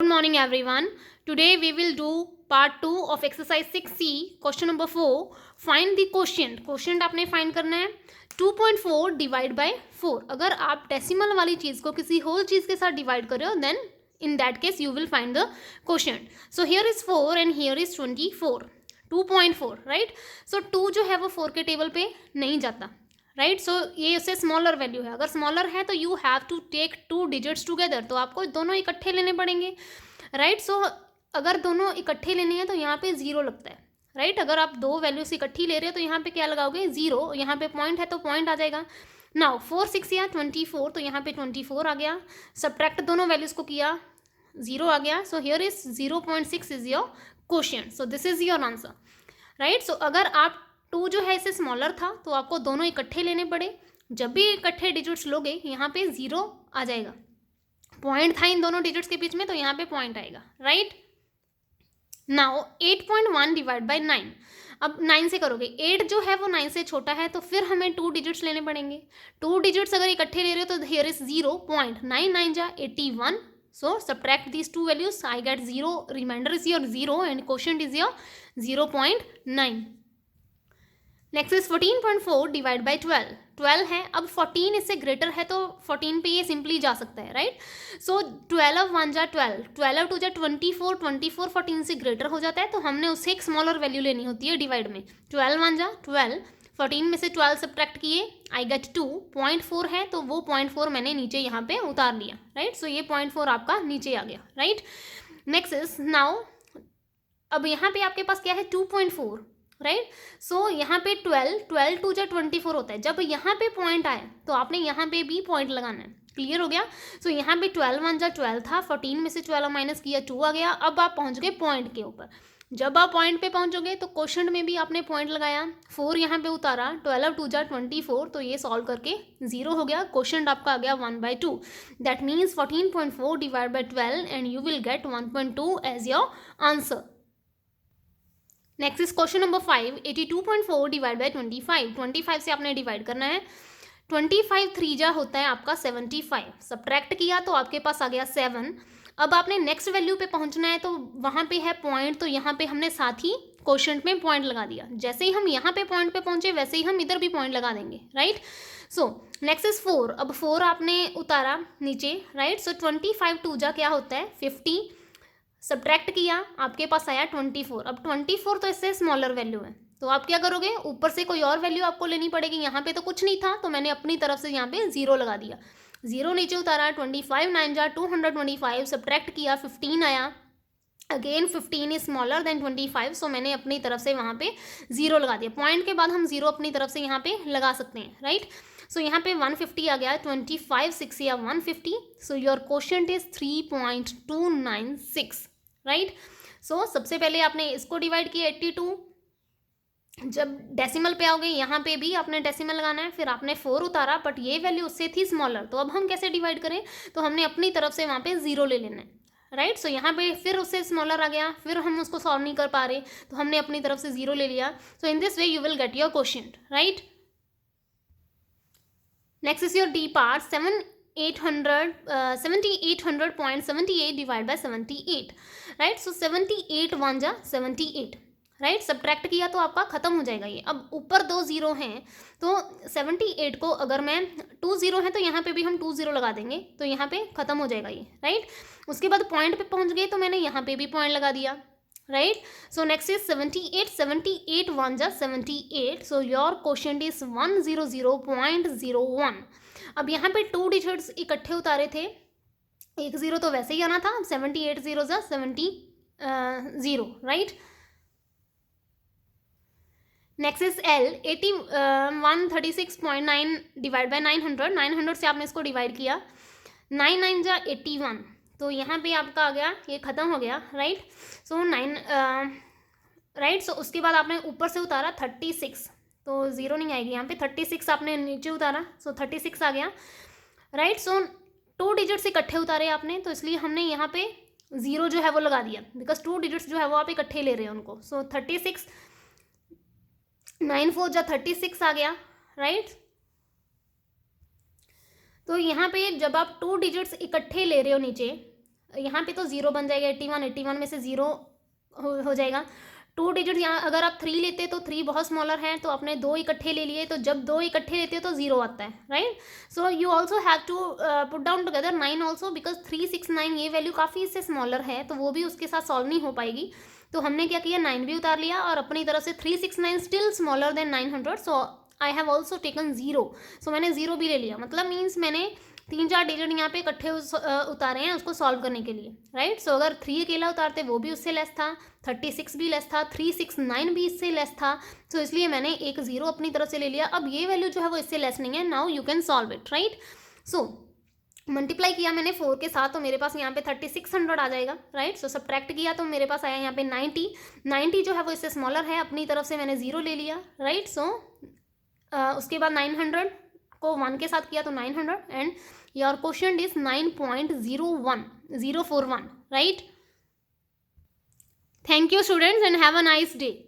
Good morning everyone. Today we will do part 2 of exercise 6C question number 4. Find the quotient. Quotient आपने find करना है 2.4 divide by 4. अगर आप decimal वाली चीज़ को किसी होल चीज़ के साथ डिवाइड कर रहे हो then in that case you will find the quotient. So here is 4 and here is 24. 2.4 right. So 2 जो है वो 4 के टेबल पे नहीं जाता राइट. सो ये उससे स्मॉलर वैल्यू है. अगर स्मॉलर है तो you have to take two digits together, तो आपको दोनों इकट्ठे लेने पड़ेंगे राइट. सो अगर दोनों इकट्ठे लेने हैं तो यहाँ पे जीरो लगता है राइट. अगर आप दो वैल्यूज इकट्ठी ले रहे हो तो यहाँ पे क्या लगाओगे जीरो. यहाँ पे पॉइंट है तो पॉइंट आ जाएगा. नाउ 4 6 या 24, तो यहाँ पे 24 आ गया. सब्ट्रैक्ट दोनों वैल्यूज को किया, जीरो आ गया. So here is 0.6 is your quotient. So this is your answer right. So अगर आप 2 जो है इससे स्मॉलर था तो आपको दोनों इकट्ठे लेने पड़े. जब भी इकट्ठे डिजिट्स लोगे यहाँ पे जीरो आ जाएगा. पॉइंट था इन दोनों डिजिट्स के बीच में तो यहाँ पे पॉइंट आएगा राइट. Now 8.1 divide by 9. अब 9 से करोगे, 8 जो है वो 9 से छोटा है तो फिर हमें 2 डिजिट्स लेने पड़ेंगे. 2 डिजिट्स अगर इकट्ठे ले रहे हो तो हियर इज 0.9 9 जा 81. So subtract these two values. I get 0. Remainder is your 0 and quotient is your 0.9. Next is 14.4 divide by 12. 12 है. अब 14 इससे ग्रेटर है तो 14 पे ये सिंपली जा सकता है राइट. सो 12 1 जा 12, 12 2 जा 24, 24 14 से ग्रेटर हो जाता है तो हमने उससे एक स्मॉलर वैल्यू लेनी होती है डिवाइड में. 12 1 जा 12, 14 में से 12 सब्ट्रैक्ट किए, आई गेट 2. 0.4 है तो वो 0.4 मैंने नीचे यहाँ पे उतार लिया राइट. सो ये 0.4 आपका नीचे आ गया राइट. नेक्स्ट इज नाउ अब यहाँ पे आपके पास क्या है 2.4 राइट. सो यहाँ पे 12 2 जा 24 होता है. जब यहाँ पे पॉइंट आए तो आपने यहाँ पे भी पॉइंट लगाना है. क्लियर हो गया. सो यहाँ पे 12 1 जा 12 था, 14 में से 12 माइनस किया 2 आ गया. अब आप पहुँच गए पॉइंट के ऊपर. जब आप पॉइंट पे पहुँचोगे तो क्वेश्चन में भी आपने पॉइंट लगाया, 4 यहाँ पे उतारा, 12 2 जा 24, तो ये सॉल्व करके 0 हो गया. क्वेश्चन आपका आ गया 1/2. That means 14.4 divide by 12 and you will get 1.2 as your answer. Next is question number 5. 82.4 divide by 25. 25 से आपने डिवाइड करना है. 25 3 जा होता है आपका 75. सब्ट्रैक्ट किया तो आपके पास आ गया 7. अब आपने नेक्स्ट वैल्यू पे पहुंचना है तो वहाँ पे है पॉइंट, तो यहाँ पे हमने साथ ही क्वोशिएंट में पॉइंट लगा दिया. जैसे ही हम यहाँ पे पॉइंट पे पहुंचे वैसे ही हम इधर भी पॉइंट लगा देंगे राइट. So next is 4. अब 4 आपने उतारा नीचे राइट. सो 25 2 जा क्या होता है 50. सब्ट्रैक्ट किया, आपके पास आया 24. अब 24 तो इससे स्मॉलर वैल्यू है तो आप क्या करोगे, ऊपर से कोई और वैल्यू आपको लेनी पड़ेगी. यहाँ पे तो कुछ नहीं था तो मैंने अपनी तरफ से यहाँ पे 0 लगा दिया. 0 नीचे उतारा, 25 9 जा 225, सब्ट्रैक्ट किया 15 आया. अगेन 15 इज स्मॉलर देन 25, सो मैंने अपनी तरफ से वहाँ पे 0 लगा दिया. पॉइंट के बाद हम 0 अपनी तरफ से यहाँ पे लगा सकते हैं राइट. सो यहाँ पे 150 आ गया. 25 6 या 150. So your quotient is 3.296 right. So सबसे पहले आपने इसको डिवाइड किया 82. जब डेसिमल पे आओगे यहाँ पे भी आपने डेसिमल लगाना है. फिर आपने 4 उतारा बट ये वैल्यू उससे थी स्मॉलर, तो अब हम कैसे डिवाइड करें, तो हमने अपनी तरफ से वहाँ पे 0 ले लेना है राइट. सो यहाँ पे फिर उससे स्मॉलर आ गया, फिर हम उसको सॉल्व नहीं कर पा रहे तो हमने अपनी तरफ से 0 ले लिया. So in this way you will get your quotient right. Next is your D part. 7800.78 divide by 78 right. So 78 1 जा 78 राइट. सब्ट्रैक्ट किया तो आपका खत्म हो जाएगा ये. अब ऊपर 2 0 हैं तो 78 को अगर मैं 2 0 है तो यहाँ पे भी हम 2 0 लगा देंगे तो यहाँ पे खत्म हो जाएगा ये राइट. उसके बाद पॉइंट पे पहुँच गए तो मैंने यहाँ पे भी पॉइंट लगा दिया राइट. सो नेक्स्ट इज 78 1 जा 78. सो योर क्वोशिएंट इज 100.01. अब यहाँ पे 2 डिजिट्स इकट्ठे उतारे थे, एक 0 तो वैसे ही आना था. 78 0 जा 70 right. Next is L. 136.9 divide by 900. 900 से आपने इसको डिवाइड किया, 9 9 जा 81, तो यहाँ पे आपका आ गया, ये खत्म हो गया राइट. सो 9 राइट. सो उसके बाद आपने ऊपर से उतारा 36, तो 0 नहीं आएगी यहाँ पे. 36 आपने नीचे उतारा, सो 36 आ गया राइट. सो 2 डिजिट्स इकट्ठे उतारे आपने तो इसलिए हमने यहाँ पे 0 जो है वो लगा दिया, बिकॉज 2 डिजिट्स जो है वो आप इकट्ठे ले रहे हैं उनको. सो 36 9 4 जा 36 आ गया राइट. तो यहाँ पे जब आप 2 डिजिट्स इकट्ठे ले रहे हो नीचे यहाँ पे तो 0 बन जाएगा, 81 में से 0 हो जाएगा। 2 डिजिट यहाँ अगर आप 3 लेते तो 3 बहुत स्मॉलर है, तो आपने 2 इकट्ठे ले लिए, तो जब 2 इकट्ठे लेते हो तो 0 आता है, right. So you also have to put down together 9 also, because 369 ये वैल्यू काफ़ी इससे स्मॉलर है, तो वो भी उसके साथ सॉल्व नहीं हो पाएगी। तो हमने क्या किया, 9 भी उतार लिया और अपनी तरफ से 369 still smaller than 900, so I have also taken 0। सो मैंने 0 भी ले लिया, मतलब मीन्स मैंने 3-4 डिजिट यहाँ पे इकट्ठे उतारे हैं उसको सॉल्व करने के लिए, राइट। सो अगर 3 अकेला उतारते वो भी उससे लेस था, 36 भी लेस था, 369 भी इससे लेस था, तो इसलिए मैंने एक 0 अपनी तरफ से ले लिया। अब ये वैल्यू जो है वो इससे लेस नहीं है, now you can solve it, right. So multiply किया मैंने 4 के साथ, तो मेरे पास यहाँ पे 3600 आ जाएगा, राइट। सो सब्ट्रैक्ट किया तो मेरे पास आया यहाँ पे 90 जो है वो इससे स्मॉलर है, अपनी तरफ से मैंने 0 ले लिया, राइट। सो उसके बाद 900 को 1 के साथ किया तो 900, and your question is 9.01041, right. Thank you students and have a nice day.